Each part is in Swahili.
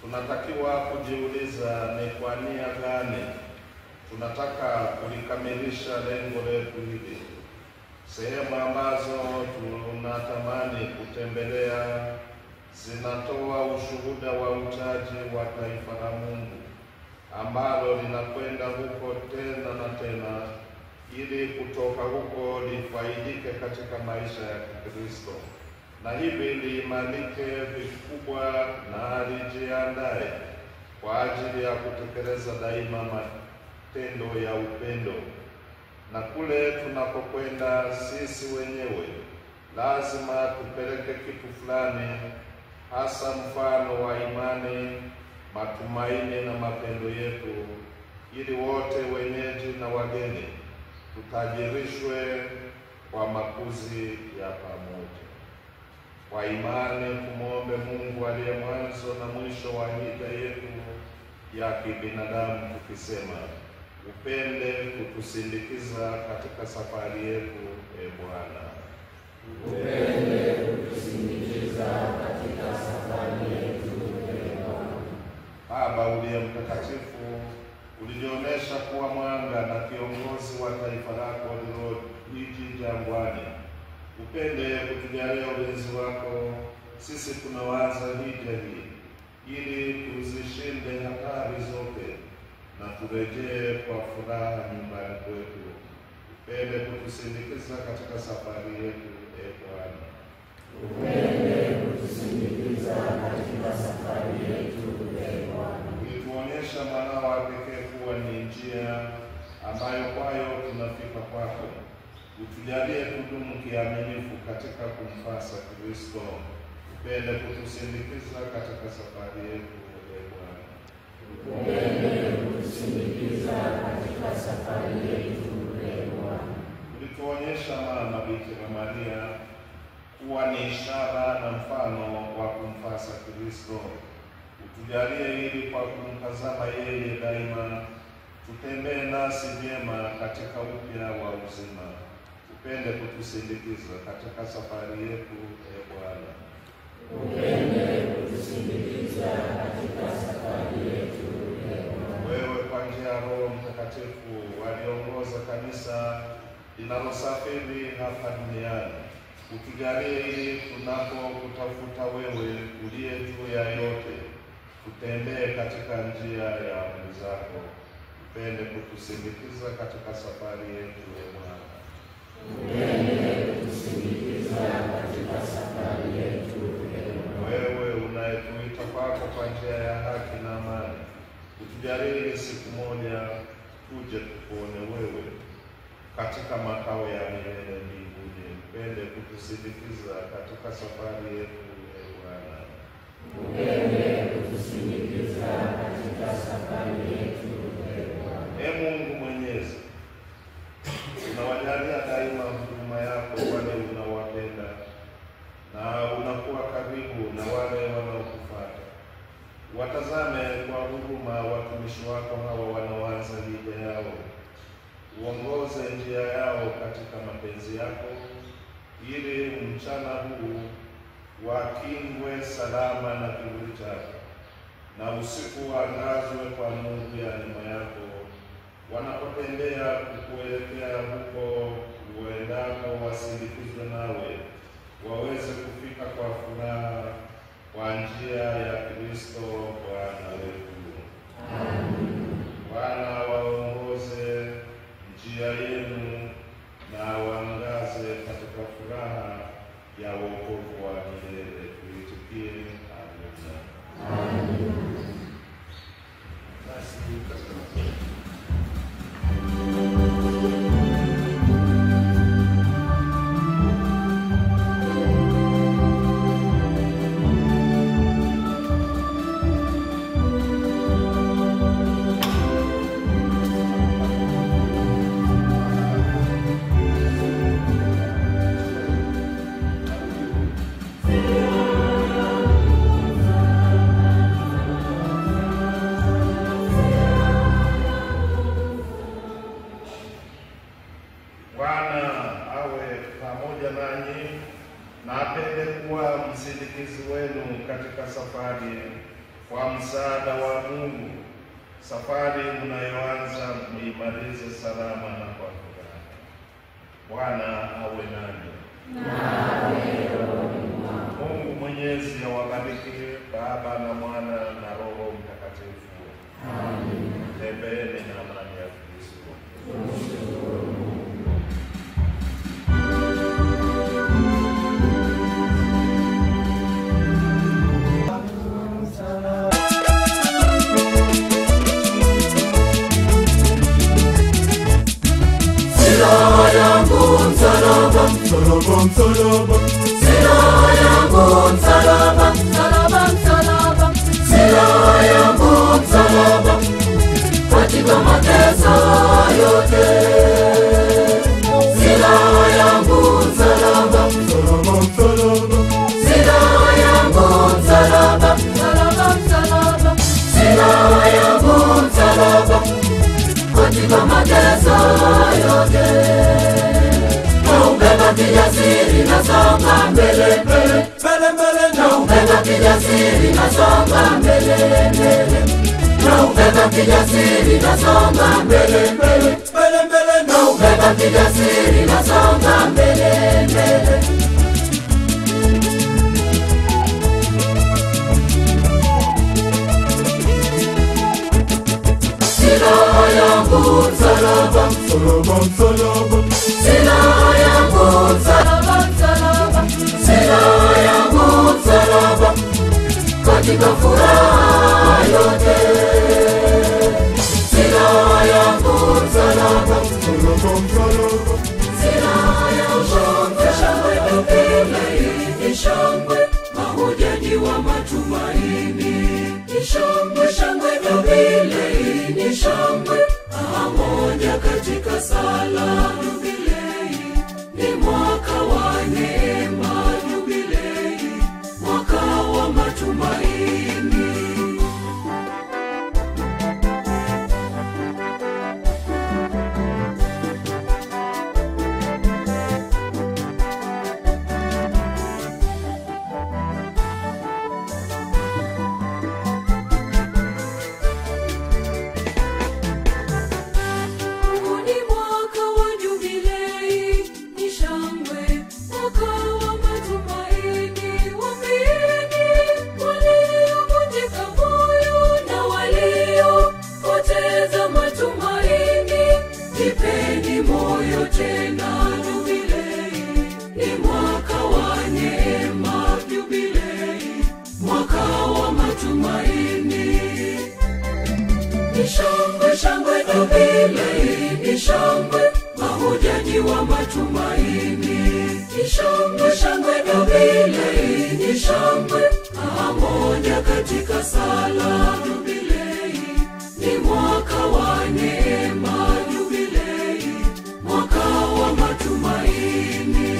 tunatakiwa kujiuliza ni kwa nia gani tunataka kulikamilisha lengo letu hili. Sehemu ambazo tunatamani kutembelea zinatoa ushuhuda wa uchaji wa taifa la Mungu ambalo linakwenda huko tena na tena ili kutoka huko lifaidike katika maisha ya Kikristo, na hivi liimarike vikubwa na lijiandae kwa ajili ya kutekeleza daima matendo ya upendo. Na kule tunapokwenda sisi wenyewe lazima tupeleke kitu fulani, hasa mfano wa imani, matumaini na mapendo yetu, ili wote wenyeji na wageni tutajirishwe kwa makuzi ya pamoja. Kwa imani tumuombe Mungu aliye mwanzo na mwisho wa hija yetu ya kibinadamu, tukisema: upende kutusindikiza katika safari yetu, e Bwana. Upende kutusindikiza katika safari yetu, e Bwana. Baba uliye mtakatifu, ulijionyesha kuwa mwanga na kiongozi wa taifa lako lililoishi jangwani. Upende kutujalia ulinzi wako sisi tunawaza hija hii, ili tuzishinde hatari zote na turejee kwa furaha nyumbani kwetu. Upende kutusindikiza katika safari yetu, e Bwana. Upende kutusindikiza katika safari yetu, e Bwana. Ulituonyesha mwanao wa pekee kuwa ni njia ambayo kwayo tunafika kwako. Utujalie kudumu kiaminifu katika kumfuasa Kristo. Upende kutusindikiza katika safari yetu, e Bwana. Upende kutusindikiza katika safari yetu, e Bwana. Ulituonyesha Mama Bikira Maria kuwa ni ishara na mfano wa kumfuasa Kristo. Utujalie ili kwa kumtazama yeye daima tutembee nasi vyema katika upya wa uzima. Upende kutusindikiza katika safari yetu, e Bwana. Upende kutusindikiza katika safari yetu, e Bwana. Wewe kwa njia ya Roho Mtakatifu waliongoza kanisa linalosafiri hapa duniani, utujalie ili tunapokutafuta wewe uliye juu ya yote tutembee katika njia ya amri zako. Upende kutusindikiza katika safari yetu, e Bwana. Upende kutusindikiza katika safari yetu, e Bwana. Wewe unayetuita kwako kwa njia ya haki na amani, utujalie ili siku moja tuje tukuone wewe katika makao ya milele mbinguni. Upende kutusindikiza katika safari yetu, e Bwana. Upende kutusindikiza katika safari yetu, e Bwana. E Mungu Mwenyezi, unawajalia daima huduma yako wale unawapenda na unakuwa karibu na wale wanaokufuata. Watazame kwa huruma watumishi wako hawa wanaoanza hija yao. Uongoze njia yao katika mapenzi yako, ili mchana huu wakingwe salama na kivuli chako, na usiku waangazwe kwa nuru ya neema yako. Wanapotembea kukuelekea huko uendako, wasindikizwe nawe, waweze kufika kwa furaha kwa njia ya Kristo Bwana wetu. Amen. Bwana waongoze njia yenu na waangaze katika furaha ya wokovu wa milele. Tuitikie amina. Amen. na apende kuwa msindikizi wenu katika safari Kwa msaada wa Mungu, safari mnayoanza muimalize salama na kwa furaha. Bwana awe nanyi. Mungu Mwenyezi awabariki, Baba na Mwana na Roho Mtakatifu. Amen. Tembeeni na amani ya Kristo. Silaha yangu msalaba, msalaba, msalaba. Silaha yangu msalaba, msalaba, msalaba. Silaha yangu msalaba, katika mateso yote. Silaha yangu msalaba, msalaba, msalaba. Silaha yangu msalaba, msalaba, msalaba. Silaha yangu msalaba, katika mateso yote. Naubeba kijasiri nasonga mbele mbele, mbele mbele. Naubeba kijasiri nasonga mbele mbele. Naubeba kijasiri nasonga mbele mbele, mbele mbele. Naubeba kijasiri nasonga mbele mbele. Silaha yangu msalaba, msalaba, msalaba. Silaha yangu msalaba, msalaba. Silaha yangu msalaba, katika furaha yote. Silaha yangu msalaba, msalaba, msalaba. Silaha yangu msalaba, ni shangwe, mahujaji wa matumaini. Ni shangwe, shangwe jubilei, ni shangwe, pamoja katika sala jubilei. Ni mwaka wa neema jubilei, mwaka wa matumaini. Shangwe, shangwe jubilei, ni shangwe, mahujaji wa matumaini. Ni shangwe, shangwe jubilei, ni shangwe, pamoja katika sala jubilei. Ni mwaka wa neema jubilei, mwaka wa matumaini.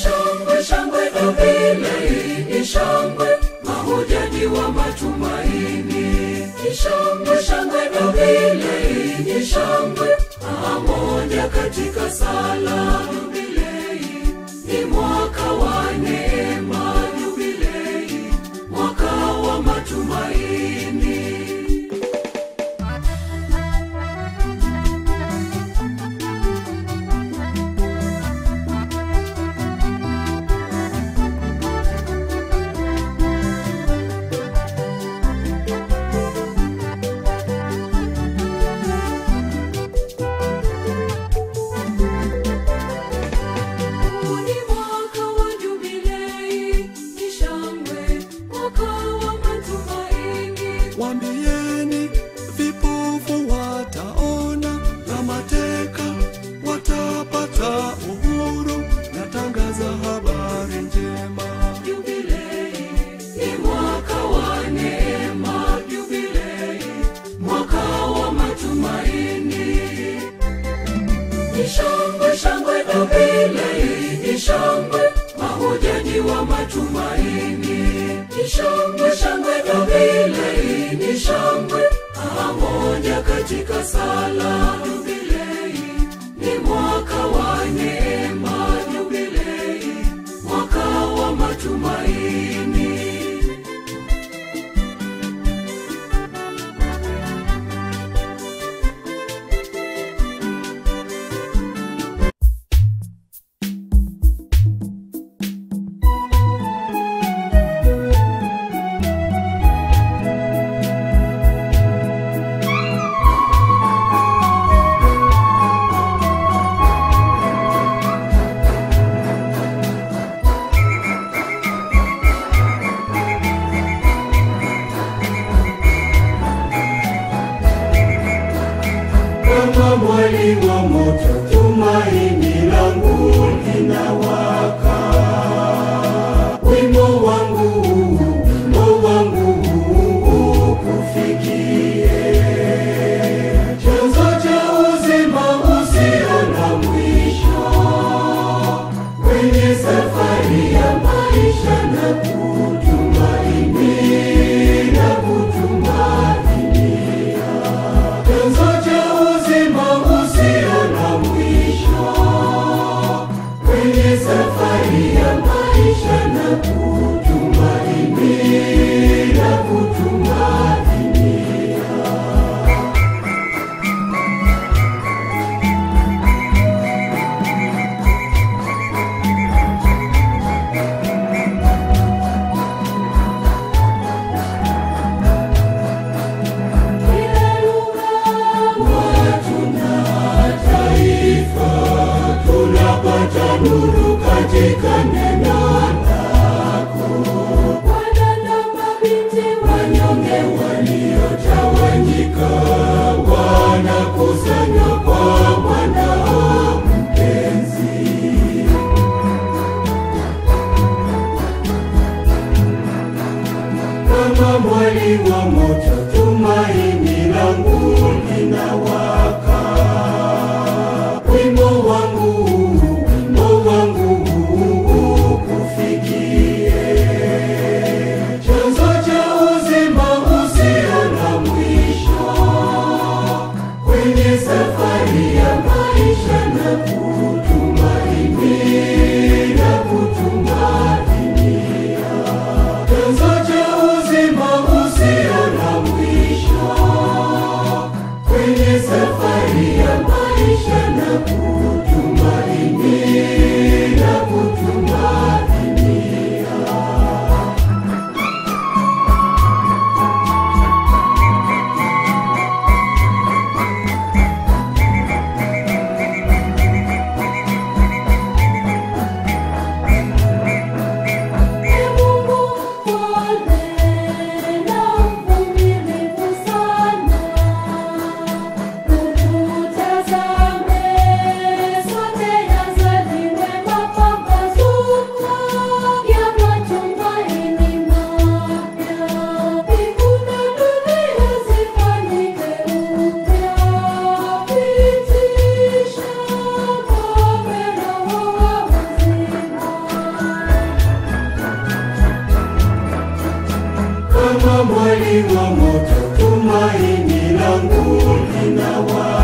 Shangwe, shangwe jubilei, ni shangwe, mahujaji wa matumaini. Ni shangwe, shangwe jubilei, ni shangwe, pamoja katika sala jubilei. Ni mwaka wa neema jubilei, mwaka wa matumaini. Mwaka wa jubilei. wa matumaini. Ni shangwe shangwe jubilei, ni shangwe pamoja katika sala. Jubilei ni mwaka wa neema, jubilei mwaka wa matumaini. Kama mwali wa moto, tumaini langu linawaka. Wimbo wangu kufikie chanzo cha uzima usio na mwisho, kwenye safari ya maisha na kutumaini na kutumainia. Chanzo cha uzima usio na mwisho, kwenye safari ya maisha na kutumaini na kutumainia. Watu na taifa tunapata nuru katika neno lako. Wana na mabinti Wanyonge waliotawanyika wanakusanywa kwa mwanao mpenzi. Kama mwali wa moto, tumaini langu linawaka. Wimbo wangu kufikie chanzo cha uzima usio na mwisho, kwenye safari ya maisha na kutumaini na kutumainia. Chanzo cha uzima usio na mwisho, kwenye safari ya maisha na kutumaini na kutumainia. Mungu pole na mvumilivu sana, ututazame sote, yazaliwe mapambazuko ya matumaini mapya. Mbingu na dunia zifanyike upya, pitisha kombe Roho wa uzima. Kama mwali wa moto, tumaini langu linawaka.